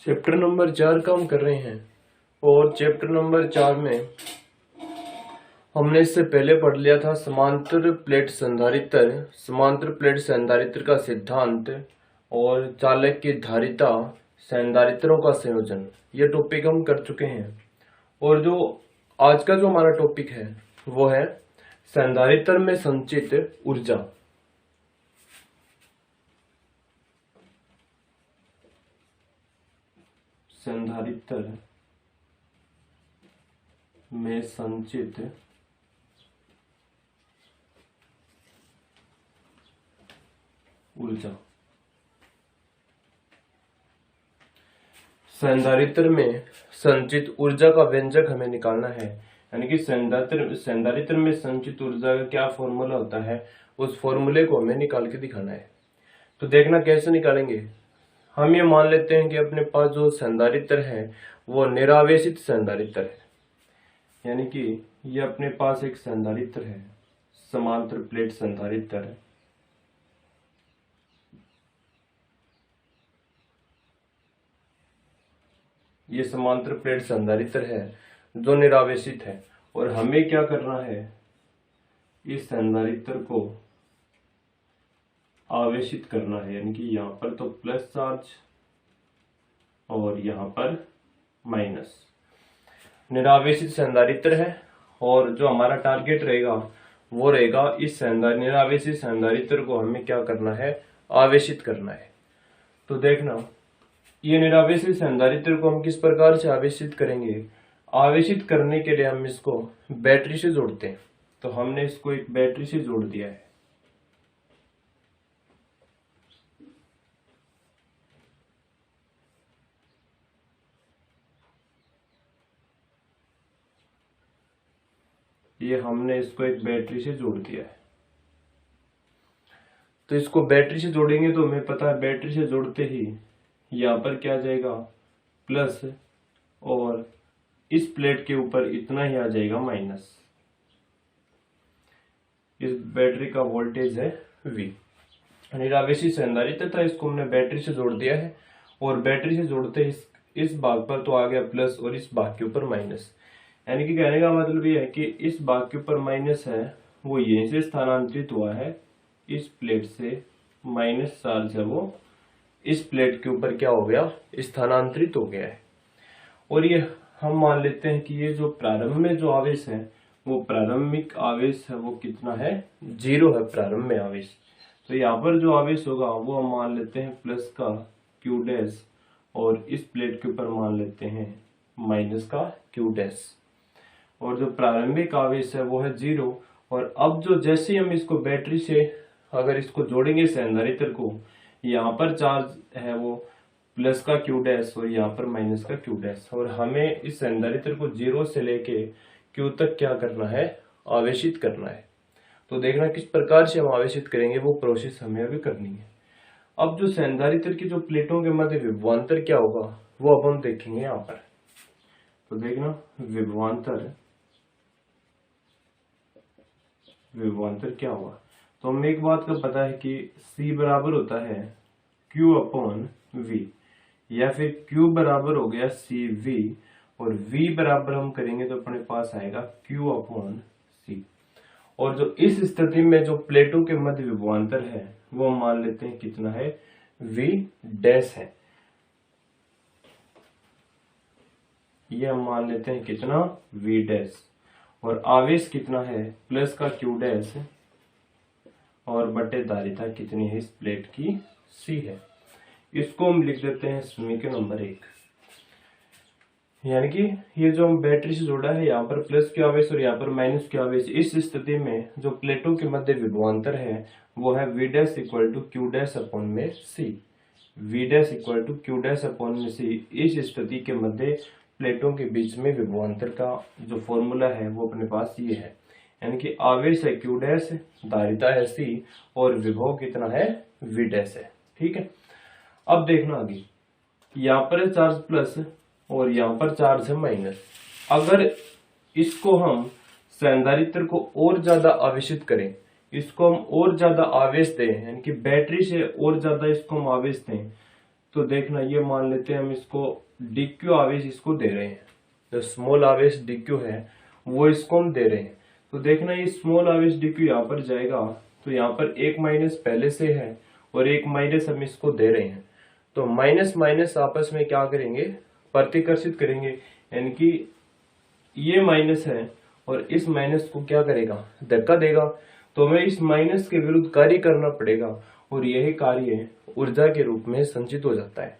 Chapter number 4 का हम कर रहे हैं और चैप्टर नंबर 4 में हमने इससे पहले पढ़ लिया था समांतर प्लेट संधारित्र का सिद्धांत और चालक की धारिता संधारित्रों का संयोजन। यह टॉपिक हम कर चुके हैं और जो आज का जो हमारा टॉपिक है वो है संधारित्र में संचित ऊर्जा। संधारित्र में संचित ऊर्जा। संधारित्र में संचित ऊर्जा का व्यंजक हमें निकालना है, यानी कि संधारित्र में संचित ऊर्जा का क्या फॉर्मूला होता है, उस फॉर्मूले को हमें निकाल के दिखाना है। तो देखना कैसे निकालेंगे। हम ये मान लेते हैं कि अपने पास जो संधारित्र है वो निरावेशित संधारित्र है, यानी कि ये अपने पास एक संधारित्र है, समांतर प्लेट संधारित्र है। ये समांतर प्लेट संधारित्र है जो निरावेशित है और हमें क्या करना है, इस संधारित्र को आवेशित करना है, यानी कि यहाँ पर तो प्लस चार्ज और यहाँ पर माइनस। निरावेशित संधारित्र है और जो हमारा टारगेट रहेगा वो रहेगा इस निरावेशित संधारित्र को हमें क्या करना है, आवेशित करना है। तो देखना ये निरावेशित संधारित्र को हम किस प्रकार से आवेशित करेंगे। आवेशित करने के लिए हम इसको बैटरी से जोड़ते हैं, तो हमने इसको एक बैटरी से जोड़ दिया है। ये हमने इसको एक बैटरी से जोड़ दिया है। तो इसको बैटरी से जोड़ेंगे तो हमें पता है बैटरी से जोड़ते ही यहाँ पर क्या आ जाएगा, प्लस, और इस प्लेट के ऊपर इतना ही आ जाएगा माइनस। इस बैटरी का वोल्टेज है V। निरावेशित संधारित्र था, इसको हमने बैटरी से जोड़ दिया है और बैटरी से जोड़ते ही इस भाग पर तो आ गया प्लस और इस भाग के ऊपर माइनस। यानी कि कहने का मतलब ये है कि इस भाग के ऊपर माइनस है वो यहीं से स्थानांतरित हुआ है, इस प्लेट से माइनस चार्ज है वो इस प्लेट के ऊपर क्या हो गया, स्थानांतरित हो गया है। और ये हम मान लेते हैं कि ये जो प्रारंभ में जो आवेश है वो प्रारंभिक आवेश है वो कितना है, 0 है प्रारंभ में आवेश। तो यहाँ पर जो आवेश होगा वो हम मान लेते हैं प्लस का Q डैश और इस प्लेट के ऊपर मान लेते हैं माइनस का Q डैश, और जो प्रारंभिक आवेश है वो है 0। और अब जो जैसे हम इसको बैटरी से अगर इसको जोड़ेंगे संधारित्र को, यहाँ पर चार्ज है वो प्लस का Q डैश और यहाँ पर माइनस का Q डैश, और हमें इस संधारित्र को 0 से लेके Q तक क्या करना है, आवेशित करना है। तो देखना किस प्रकार से हम आवेशित करेंगे, वो प्रोसेस हमें अभी करनी है। अब जो संधारित्र की जो प्लेटों के मध्य विभवांतर क्या होगा वो अब हम देखेंगे यहाँ पर। तो देखना विभवांतर क्या होगा। तो हमें एक बात का पता है कि C बराबर होता है Q अपॉन V, या फिर Q बराबर हो गया CV और V बराबर हम करेंगे तो अपने पास आएगा Q अपॉन C। और जो इस स्थिति में जो प्लेटों के मध्य विभवांतर है वो हम मान लेते हैं कितना है, V डैश है। ये हम मान लेते हैं कितना, V डैश, और आवेश कितना है, प्लस का Q डैश और बटे धारिता कितनी है इस प्लेट की, C है। इसको हम लिख देते हैं समीकरण नंबर 1। यानी कि ये जो हम बैटरी से जोड़ा है यहाँ पर प्लस Q आवेश और यहाँ पर माइनस Q आवेश, इस स्थिति में जो प्लेटों के मध्य विभवांतर है वो है V dash equal to Q dash upon में C। V dash equal to Q dash upon में C। इस स्थिति के मध्य प्लेटों के बीच में विभवांतर का जो फॉर्मूला है वो अपने पास ये है, यानी कि आवेश है Q डैश, धारिता है C और विभव कितना है, V डैश है। ठीक है, अब देखना आगे, यहाँ पर है चार्ज प्लस और यहाँ पर चार्ज है माइनस। अगर इसको हम संधारित्र को और ज्यादा आवेशित करें, इसको हम और ज्यादा आवेश दें, यानी कि बैटरी से और ज्यादा इसको हम आवेश दें, तो देखना ये मान लेते हैं हम इसको dq आवेश इसको दे रहे हैं, जो स्मॉल आवेश dq है वो इसको हम दे रहे हैं। तो देखना ये स्मॉल आवेश dq यहाँ पर जाएगा, तो यहाँ पर एक माइनस पहले से है और एक माइनस हम इसको दे रहे हैं, तो माइनस माइनस आपस में क्या करेंगे, प्रतिकर्षित करेंगे, यानी कि ये माइनस है और इस माइनस को क्या करेगा, धक्का देगा। तो हमें इस माइनस के विरुद्ध कार्य करना पड़ेगा और यही कार्य ऊर्जा के रूप में संचित हो जाता है।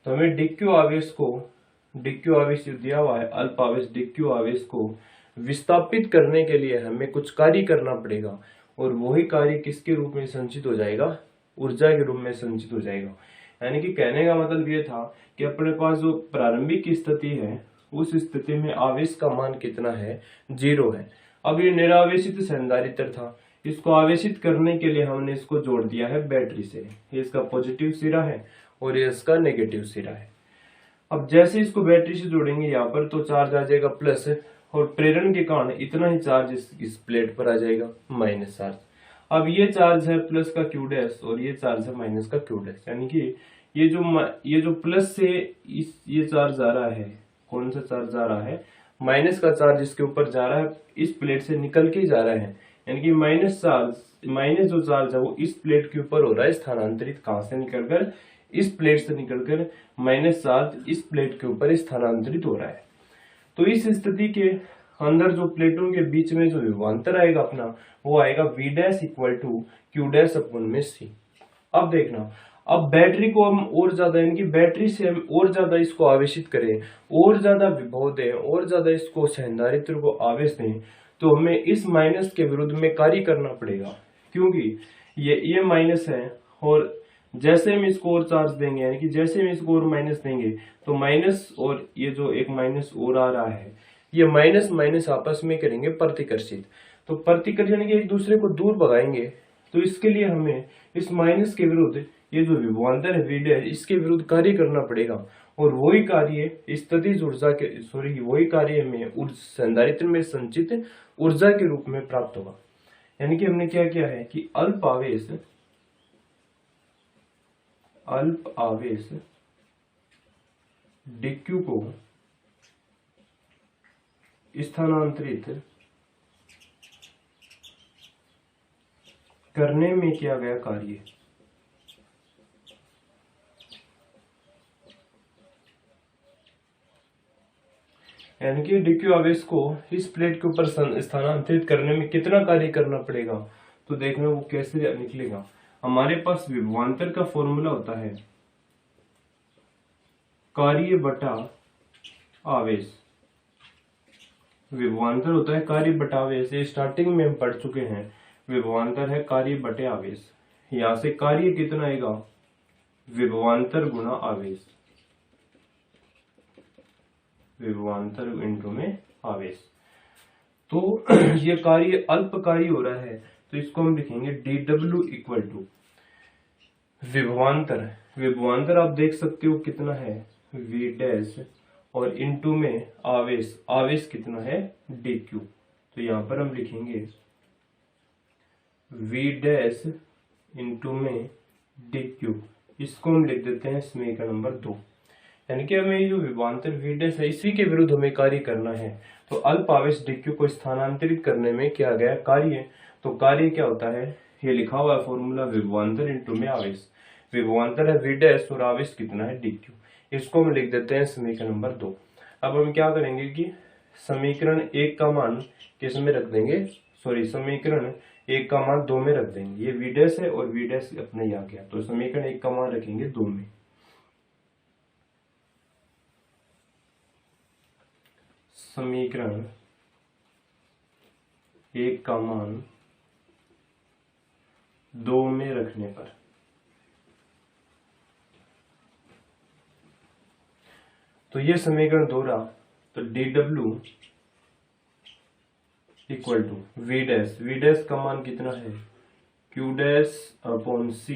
तो हमें dq आवेश को, dq आवेश दिया हुआ है अल्प आवेश dq आवेश को विस्थापित करने के लिए हमें कुछ कार्य करना पड़ेगा और वही कार्य किसके रूप में संचित हो जाएगा, ऊर्जा के रूप में संचित हो जाएगा। यानी कि कहने का मतलब ये था कि अपने पास जो प्रारंभिक स्थिति है उस स्थिति में आवेश का मान कितना है, 0 है। अब ये निरावेशित संधारित्र था, इसको आवेशित करने के लिए हमने इसको जोड़ दिया है बैटरी से। ये इसका पॉजिटिव सिरा है और ये इसका नेगेटिव सिरा है। अब जैसे इसको बैटरी से जोड़ेंगे यहाँ पर तो चार्ज आ जाएगा प्लस, और प्रेरण के कारण इतना ही चार्ज इस प्लेट पर आ जाएगा माइनस चार्ज। अब ये चार्ज है प्लस का क्यू डैश और ये चार्ज है माइनस का क्यू डैश, यानी कि ये जो प्लस से ये चार्ज आ रहा है, कौन सा चार्ज आ रहा है, माइनस का चार्ज इसके ऊपर जा रहा है, इस प्लेट से निकल के जा रहा है, यानी कि माइनस जो चार्ज है वो इस प्लेट के ऊपर हो रहा है स्थानांतरित, कहां से निकलकर, इस प्लेट से निकलकर माइनस चार्ज इस प्लेट के ऊपर स्थानांतरित हो रहा है। तो इस स्थिति के अंदर जो प्लेटों के बीच में जो विभवांतर आएगा अपना, वो आएगा v dash equal to Q dash अपन में c। अब देखना, अब बैटरी को हम और ज्यादा, यानी कि बैटरी से हम और ज्यादा इसको आवेशित करें, और ज्यादा विभव दें, और ज्यादा इसको संधारित्र को आवेश दें, तो हमें इस माइनस के विरुद्ध में कार्य करना पड़ेगा, क्योंकि ये माइनस है और जैसे हम इसको और चार्ज देंगे, यानी कि जैसे हम इसको और माइनस देंगे तो माइनस और ये जो एक माइनस और आ रहा है, ये माइनस माइनस आपस में करेंगे प्रतिकर्षित। तो प्रतिकर्षण यानी कि एक दूसरे को दूर भगाएंगे। तो इसके लिए हमें इस माइनस के विरुद्ध ये जो विभवांतर है v डैश, इसके विरुद्ध कार्य करना पड़ेगा और वही कार्य स्थितिज ऊर्जा के वही कार्य हमें संधारित्र में संचित ऊर्जा के रूप में प्राप्त होगा। यानी कि हमने क्या किया है कि अल्प आवेश dq को स्थानांतरित करने में किया गया कार्य, यानी कि dq आवेश को इस प्लेट के ऊपर स्थानांतरित करने में कितना कार्य करना पड़ेगा, तो देखना वो कैसे निकलेगा। हमारे पास विभवांतर का फॉर्मूला होता है कार्य बटा आवेश, विभवांतर होता है कार्य बटा आवेश। ये स्टार्टिंग में हम पढ़ चुके हैं, विभवांतर है कार्य बटे आवेश। यहां से कार्य कितना आएगा, विभवांतर गुणा आवेश, विभवांतर इंटू में आवेश। तो ये कार्य अल्प कार्य हो रहा है, तो इसको हम लिखेंगे dw इक्वल टू विभवांतर आप देख सकते हो कितना है v डैश और इंटू में आवेश कितना है dq। तो यहां पर हम लिखेंगे v डैश इंटू में dq, इसको हम लिख देते हैं समीकरण नंबर 2। यानी कि हमें जो विभवांतर v डैश है इसी के विरुद्ध हमें कार्य करना है। तो अल्प आवेश dq को स्थानांतरित करने में किया गया कार्य, तो कार्य क्या होता है, ये लिखा हुआ है फॉर्मूला विभवांतर इंटू में आवेश। विभवांतर है v डैश और आवेश कितना है dq, इसको हम लिख देते हैं समीकरण नंबर 2। अब हम क्या करेंगे कि समीकरण 1 का मान किस में रख देंगे, समीकरण 1 का मान 2 में रख देंगे। ये v डैश है और v डैश अपने यहाँ गया, तो समीकरण 1 का मान रखेंगे 2 में। समीकरण 1 का मान 2 में रखने पर तो ये समीकरण 2 रहा। तो dw equal to v dash का मान कितना है q dash upon c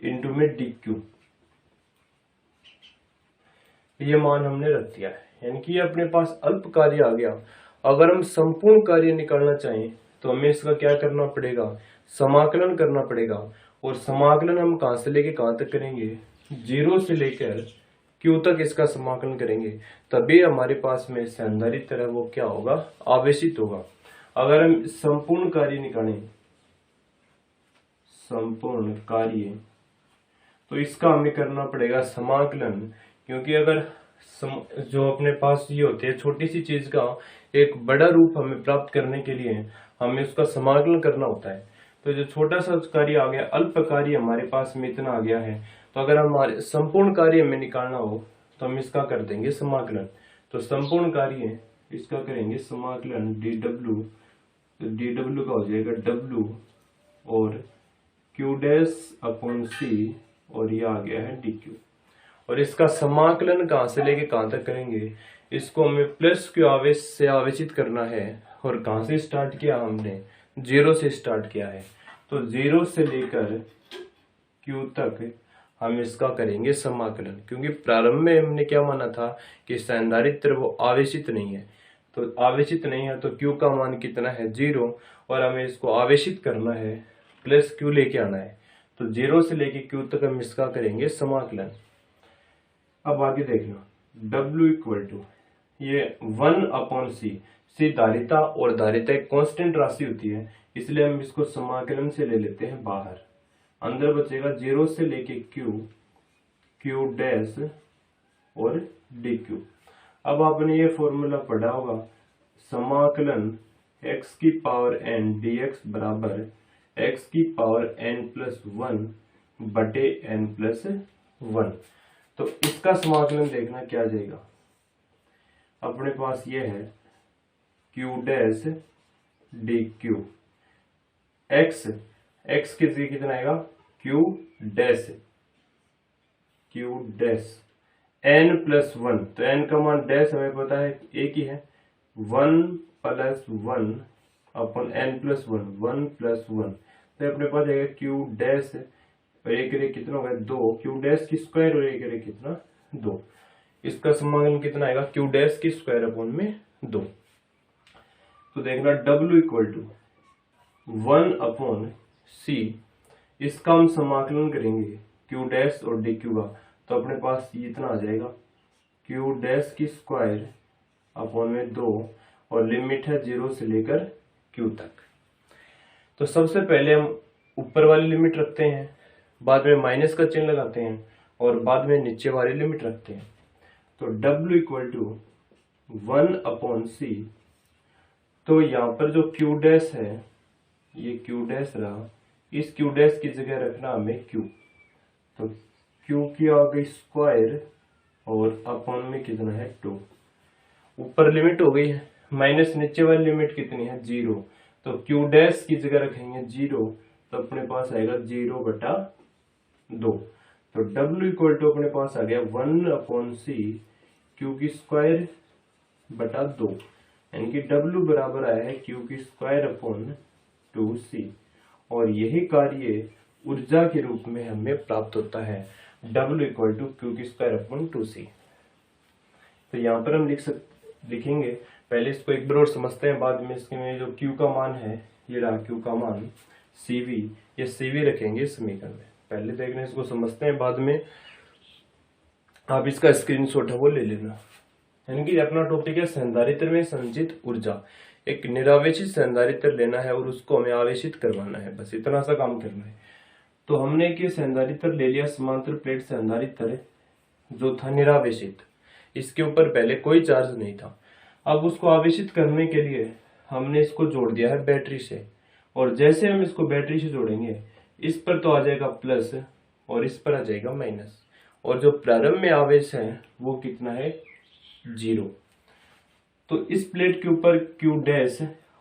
into में dq, ये मान हमने रख दिया है। यानी कि ये अपने पास अल्प कार्य आ गया। अगर हम संपूर्ण कार्य निकालना चाहें तो हमें इसका क्या करना पड़ेगा, समाकलन करना पड़ेगा। और समाकलन हम कहां से लेके कहां तक करेंगे, 0 से लेकर Q तक इसका समाकलन करेंगे, तभी हमारे पास में संधारित्र है वो क्या होगा, आवेशित होगा। अगर हम संपूर्ण कार्य निकालें, संपूर्ण कार्य, तो इसका हमें करना पड़ेगा समाकलन, क्योंकि अगर जो अपने पास ये होते हैं छोटी सी चीज का एक बड़ा रूप हमें प्राप्त करने के लिए हमें उसका समाकलन करना होता है। तो जो छोटा सा कार्य आ गया, अल्प कार्य हमारे पास में इतना आ गया है, तो अगर हमारे संपूर्ण कार्य हमें निकालना हो तो हम इसका कर देंगे समाकलन। तो संपूर्ण कार्य इसका करेंगे समाकलन dw, तो dw का हो जाएगा w और q डैश अपॉन c, और ये आ गया है dq। और इसका समाकलन कहां से लेके कहां तक करेंगे, इसको हमें प्लस क्यू आवेश से आवेशित करना है। और कहां से स्टार्ट किया, हमने 0 से स्टार्ट किया है, तो 0 से लेकर Q तक हम इसका करेंगे समाकलन, क्योंकि प्रारंभ में हमने क्या माना था कि संधारित्र वो आवेशित नहीं है। तो आवेशित नहीं है तो Q का मान कितना है, 0, और हमें इसको आवेशित करना है, प्लस Q लेके आना है। तो 0 से लेके Q तक हम इसका करेंगे समाकलन। अब आगे देख लो, W इक्वल टू ये 1/c, सी धारिता, और धारिता एक कांस्टेंट राशि होती है, इसलिए हम इसको समाकलन से ले लेते हैं बाहर। अंदर बचेगा 0 से लेके Q डैश और dq। अब आपने ये फॉर्मूला पढ़ा होगा, समाकलन x की पावर n dx बराबर x की पावर n+1 बटे n+1। तो इसका समाकलन देखना क्या जाएगा, अपने पास ये है q डैश dq, x की जगह कितना आएगा, q डैश n+1, तो n का मान डैश हमें पता है एक ही है, 1+1 अपन n+1, 1+1, तो अपने पास आएगा q डैश, और एक रे कितना होगा 2, q डैश की स्क्वायर, और एक रे कितना 2। इसका समाकलन कितना आएगा, q डैश की स्क्वायर अपॉन में 2। तो देखना w इक्वल टू 1/c, इसका हम समाकलन करेंगे q डैश और dq का, तो अपने पास ये इतना आ जाएगा, q डैश की स्क्वायर अपॉन में 2, और लिमिट है 0 से लेकर q तक। तो सबसे पहले हम ऊपर वाली लिमिट रखते हैं, बाद में माइनस का चिन्ह लगाते हैं, और बाद में नीचे वाली लिमिट रखते हैं। तो w इक्वल टू 1/c, तो यहाँ पर जो q डैश है, ये q डैश रहा, इस q डैश की जगह रखना हमें q, तो q की आ गई स्क्वायर, और अपॉन में कितना है 2। ऊपर लिमिट हो गई है, माइनस नीचे वाली लिमिट कितनी है 0, तो q डैश की जगह रखेंगे 0, तो अपने पास आएगा 0/2। तो w इक्वल टू अपने पास आ गया 1/c, q की स्क्वायर बटा 2, यानी कि w बराबर आया है q की स्क्वायर अपॉन 2c, और यही कार्य ऊर्जा के रूप में हमें प्राप्त होता है, w इक्वल टू q की स्क्वायर अपॉन 2c। तो यहाँ पर हम लिखेंगे, पहले इसको एक बार और समझते हैं, बाद में इसके में जो q का मान है, ये रहा q का मान cv, ये cv रखेंगे समीकरण में। पहले देखने इसको समझते हैं, बाद में आप इसका स्क्रीनशॉट है वो ले लेना। यानी कि अपना टॉपिक है संधारित्र में संचित ऊर्जा। एक निरावेशित संधारित्र लेना है और उसको हमें आवेशित करवाना है, बस इतना सा काम करना है। तो हमने एक संधारित्र ले लिया, समांतर प्लेट संधारित्र जो था निरावेशित, इसके ऊपर पहले कोई चार्ज नहीं था। अब उसको आवेशित करने के लिए हमने इसको जोड़ दिया है बैटरी से, और जैसे हम इसको बैटरी से जोड़ेंगे, इस पर तो आ जाएगा प्लस और इस पर आ जाएगा माइनस, और जो प्रारंभ में आवेश है वो कितना है 0। तो इस प्लेट के ऊपर q डैश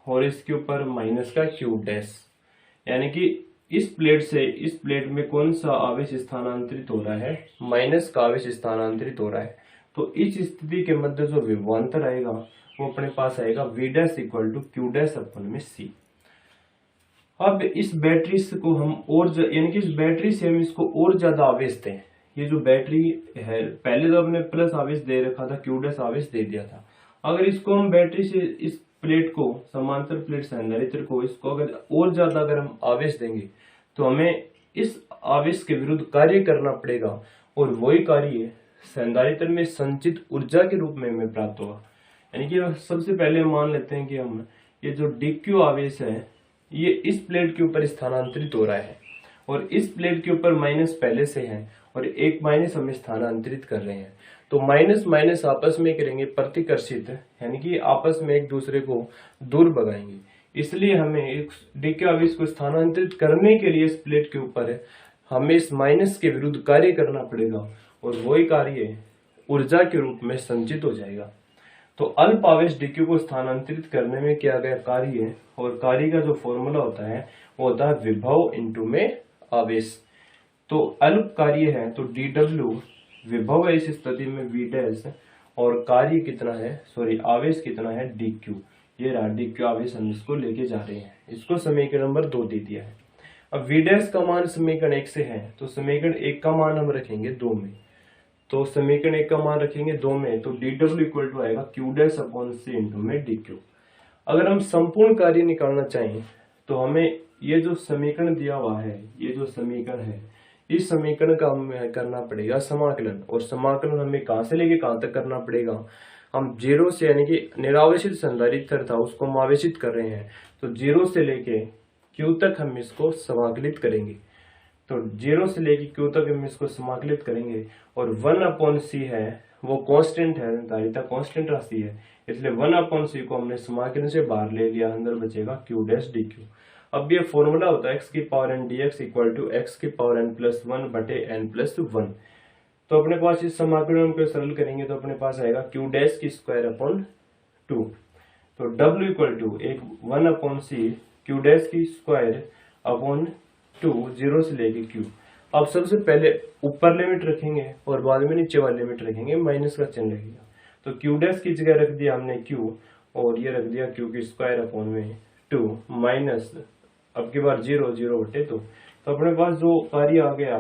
और इसके ऊपर माइनस का q डैश, यानी कि इस प्लेट से इस प्लेट में कौन सा आवेश स्थानांतरित हो रहा है, माइनस का आवेश स्थानांतरित हो रहा है। तो इस स्थिति के मध्य जो विभवांतर आएगा वो अपने पास आएगा v dash equal to q dash अपन में c। अब इस बैटरी को हम और यानी कि इस बैटरी से हम इसको और ज्यादा आवेश दें। ये जो बैटरी है, पहले तो हमने प्लस आवेश दे रखा था, q डैश आवेश दे दिया था। अगर इसको हम बैटरी से इस प्लेट को, समांतर प्लेट संधारित्र को, इसको अगर और ज्यादा अगर हम आवेश देंगे तो हमें इस आवेश के विरुद्ध कार्य करना पड़ेगा, और वही कार्य संधारित्र में संचित ऊर्जा के रूप में हमें प्राप्त होगा। यानी कि सबसे पहले मान लेते हैं कि हम ये जो dq आवेश है ये इस प्लेट के ऊपर स्थानांतरित हो रहा है और इस प्लेट के ऊपर माइनस पहले से है और एक माइनस हम स्थानांतरित कर रहे हैं। तो माइनस माइनस आपस में करेंगे प्रतिकर्षित, यानी कि आपस में एक दूसरे को दूर भगाएंगे। इसलिए हमें dq आवेश को स्थानांतरित करने के लिए इस प्लेट के ऊपर हमें इस माइनस के विरुद्ध कार्य करना पड़ेगा और वही कार्य ऊर्जा के रूप में संचित हो जाएगा। तो अल्प आवेश dq को स्थानांतरित करने में किया गया कार्य है और कार्य का जो फॉर्मूला होता है वो होता है विभव इनटू में आवेश। तो अल्प कार्य है तो dw विभव है इस स्थिति में v डैश और कार्य कितना है, आवेश कितना है dq। ये रहा dq आवेश, हम इसको लेके जा रहे हैं। इसको समीकरण नंबर 2 दे दिया है। अब v डैश का मान समीकरण 1 से है तो समीकरण 1 का मान हम रखेंगे 2 में। तो समीकरण 1 का मान रखेंगे 2 में तो dw इक्वल टू आएगा q dash upon c into में dq। अगर हम संपूर्ण कार्य निकालना चाहें तो हमें ये जो समीकरण दिया हुआ है, ये जो समीकरण है, इस समीकरण का हमें करना पड़ेगा समाकलन। और समाकलन हमें कहां से लेके कहां तक करना पड़ेगा, हम 0 से, यानी कि निरावेशित संधारित्र था उसको हम आवेशित कर रहे हैं तो 0 से लेके q तक हम इसको समाकलित करेंगे। तो 0 से लेके q तक हम इसको समाकलित करेंगे और 1/c है वो कांस्टेंट है, धारिता कांस्टेंट राशि है, इसलिए 1/c को हमने समाकलन से बाहर ले लिया, अंदर बचेगा q डैश dq। अब ये फॉर्मूला होता है x की power n dx equal to x की पावर n प्लस 1 बटे n प्लस 1। तो अपने पास इस समाकलन को सरल करेंगे तो अपने पास आएगा q डैश की स्क्वायर अपॉन 2। तो w equal to 1/c q dash की स्क्वायर अपॉन 2, 0 से लेके q। अब सबसे पहले ऊपर लिमिट रखेंगे और बाद में नीचे वाली लिमिट रखेंगे, माइनस का चिन्ह लगेगा। तो q डैश की जगह रख दिया हमने q और ये रख दिया q की स्क्वायर अपॉन में 2 माइनस अब की बार 0, 0 बटे 2। तो अपने पास जो कार्य आ गया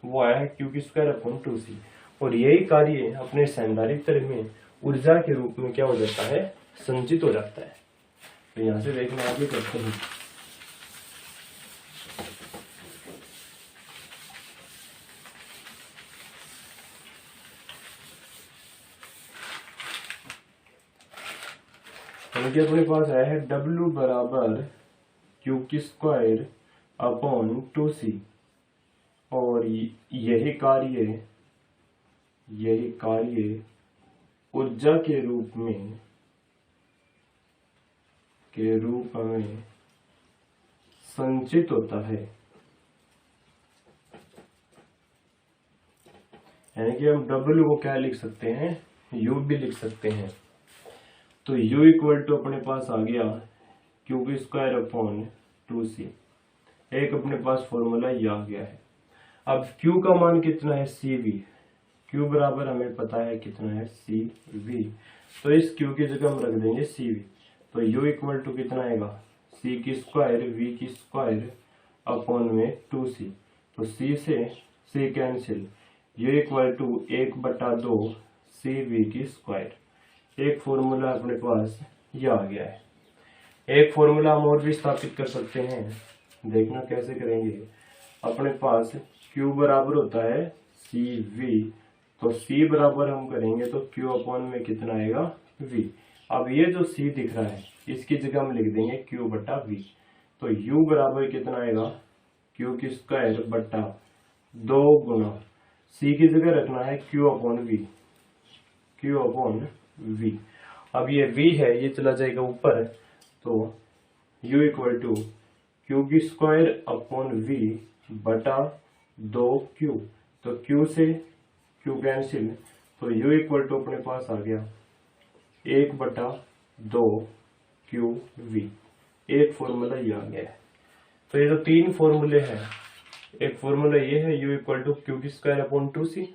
वो आया है q की स्क्वायर अपॉन 2c और यही कार्य अपने संधारित्र में ऊर्जा के रूप में क्या हो जाता है, संचित हो जाता है। तो यहाँ से देखना आगे करते हैं। तो अपने पास आया है W बराबर q की स्क्वायर अपॉन 2c और यही कार्य ऊर्जा के रूप में संचित होता है। यानी कि हम W को क्या लिख सकते हैं, U भी लिख सकते हैं। तो U इक्वल टू अपने पास आ गया q की स्क्वायर अपॉन 2c। एक अपने पास फॉर्मूला ये आ गया है। अब q का मान कितना है, cv। q बराबर हमें पता है कितना है, cv। तो इस q की जगह हम रख देंगे cv। तो u इक्वल टू कितना आएगा, c की स्क्वायर v की स्क्वायर अपॉन में 2c। तो c से c cancel, u equal to 1/2 cv की स्क्वायर। एक फॉर्मूला अपने पास ये आ गया है। एक फॉर्मूला हम और भी स्थापित कर सकते हैं, देखना कैसे करेंगे। अपने पास q बराबर होता है cv, तो c बराबर हम करेंगे तो q अपॉन में कितना आएगा, v। अब ये जो c दिख रहा है इसकी जगह हम लिख देंगे q बटा v। तो u बराबर कितना आएगा, q की स्क्वायर बटा 2 गुना c की जगह रखना है q अपॉन v। अब ये v है ये चला जाएगा ऊपर, तो u इक्वल टू q की स्क्वायर अपॉन v बटा 2q। तो q से q कैंसिल, तो u इक्वल टू अपने पास आ गया 1/2qv। एक फॉर्मूला ये आ गया है। तो ये जो 3 फॉर्मूले हैं, एक फॉर्मूला ये है u इक्वल टू q की स्क्वायर अपॉन 2c,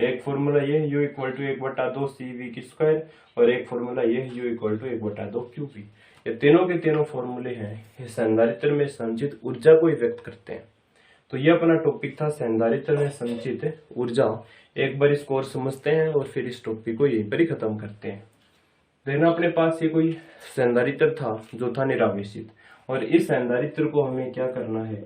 एक फॉर्मूला ये है u इक्वल टू 1/2 cv की स्क्वायर और एक फॉर्मूला ये है u इक्वल टू 1/2 qv। ये तीनों के तीनों फॉर्मूले हैं, ये संधारित्र में संचित ऊर्जा को ही व्यक्त करते हैं। तो ये अपना टॉपिक था संधारित्र में संचित ऊर्जा। एक बार इसको और समझते हैं और फिर इस टॉपिक को यहीं पर ही खत्म करते हैं। देखना अपने पास ये कोई संधारित्र था जो था निरावेशित और इस संधारित्र को हमें क्या करना है,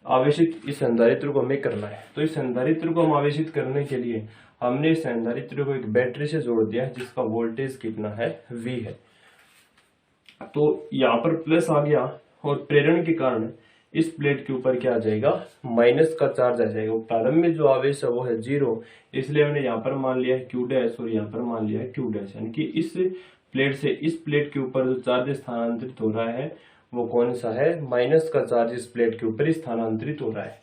आवेशित इस संधारित्र को हमें करना है। तो इस संधारित्र को हम आवेशित करने के लिए हमने इस संधारित्र को एक बैटरी से जोड़ दिया है जिसका वोल्टेज कितना है, V है। तो यहाँ पर प्लस आ गया और प्रेरण के कारण इस प्लेट के ऊपर क्या आ जाएगा, माइनस का चार्ज आ जाएगा। प्रारंभ में जो आवेश है वो है 0, इसलिए हमने यहाँ पर मान लिया है Q डैश और यहाँ पर मान लिया है Q डैश, यानी कि इस प्लेट से इस प्लेट के ऊपर जो चार्ज स्थानांतरित हो रहा है वो कौन सा है, माइनस का चार्ज इस प्लेट के ऊपर स्थानांतरित हो रहा है।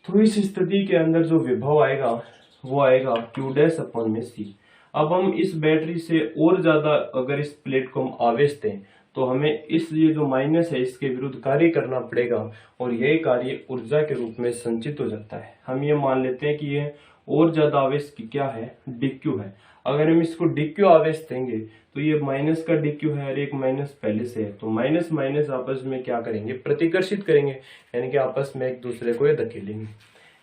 तो इस स्थिति के अंदर जो विभव आएगा वो आएगा Q डैश अपॉन में C। अब हम इस बैटरी से और ज्यादा अगर इस प्लेट को हम आवेश दें तो हमें इस ये जो माइनस है इसके विरुद्ध कार्य करना पड़ेगा और यह कार्य ऊर्जा के रूप में संचित हो जाता है। हम ये मान लेते हैं कि ये और ज्यादा आवेश की क्या है, DQ है। अगर हम इसको DQ आवेश देंगे तो ये माइनस का DQ है और एक माइनस पहले से है, तो माइनस माइनस आपस में क्या करेंगे, प्रतिकर्षित करेंगे, यानी कि आपस में एक दूसरे को ये धकेलेंगे।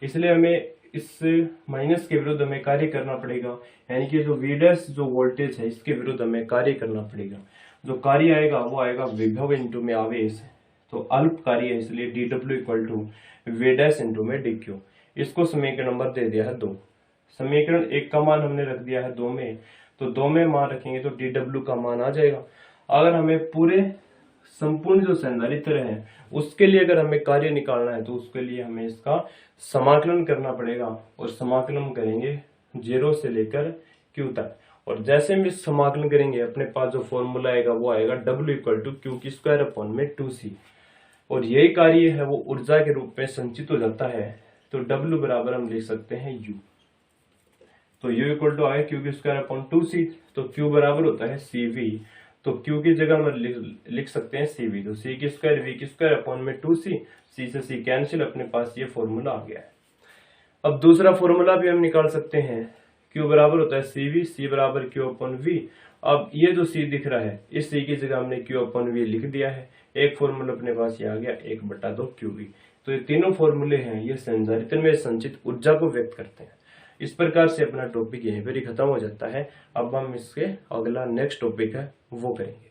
इसलिए हमें इस माइनस के विरुद्ध हमें कार्य करना पड़ेगा, यानी कि जो V डैश जो वोल्टेज है इसके विरुद्ध हमें कार्य करना पड़ेगा। जो कार्य आएगा वो आएगा विभव इंटू में आवेश, तो अल्प कार्य है इसलिए dW equal to V dash into में DQ। इसको समीकरण नंबर दे दिया है 2। समीकरण 1 का मान हमने रख दिया है 2 में, तो 2 में मान रखेंगे तो dW का मान आ जाएगा। अगर हमें पूरे संपूर्ण जो संधारित्र है उसके लिए अगर हमें कार्य निकालना है तो उसके लिए हमें इसका समाकलन करना पड़ेगा और समाकलन करेंगे 0 से लेकर Q तक। और जैसे हम इस समाकलन करेंगे अपने पास जो फॉर्मूला आएगा वो आएगा W इक्वल टू Q की स्क्वायर अपॉन में 2C, और यही कार्य है वो ऊर्जा के रूप में संचित हो जाता है। तो W बराबर हम लिख सकते हैं U, तो U इक्वल टू आएगा Q की स्क्वायर अपॉन 2C, तो Q बराबर होता है CV, तो Q की जगह हम लिख सकते हैं CV, तो C की स्क्वायर V की स्क्वायर अपॉन में 2C, C से C कैंसिल, अपने पास ये फॉर्मूला आ गया है। अब दूसरा फॉर्मूला भी हम निकाल सकते हैं, Q बराबर होता है CV, C बराबर Q अपॉन V। अब ये जो C दिख रहा है इस C की जगह हमने Q अपॉन V लिख दिया है, एक फॉर्मूला अपने पास ये आ गया 1/2 QV। तो ये तीनों फॉर्मूले हैं ये संधारित्र में संचित ऊर्जा को व्यक्त करते हैं। इस प्रकार से अपना टॉपिक यहीं पर ही खत्म हो जाता है। अब हम इसके अगला नेक्स्ट टॉपिक है वो करेंगे।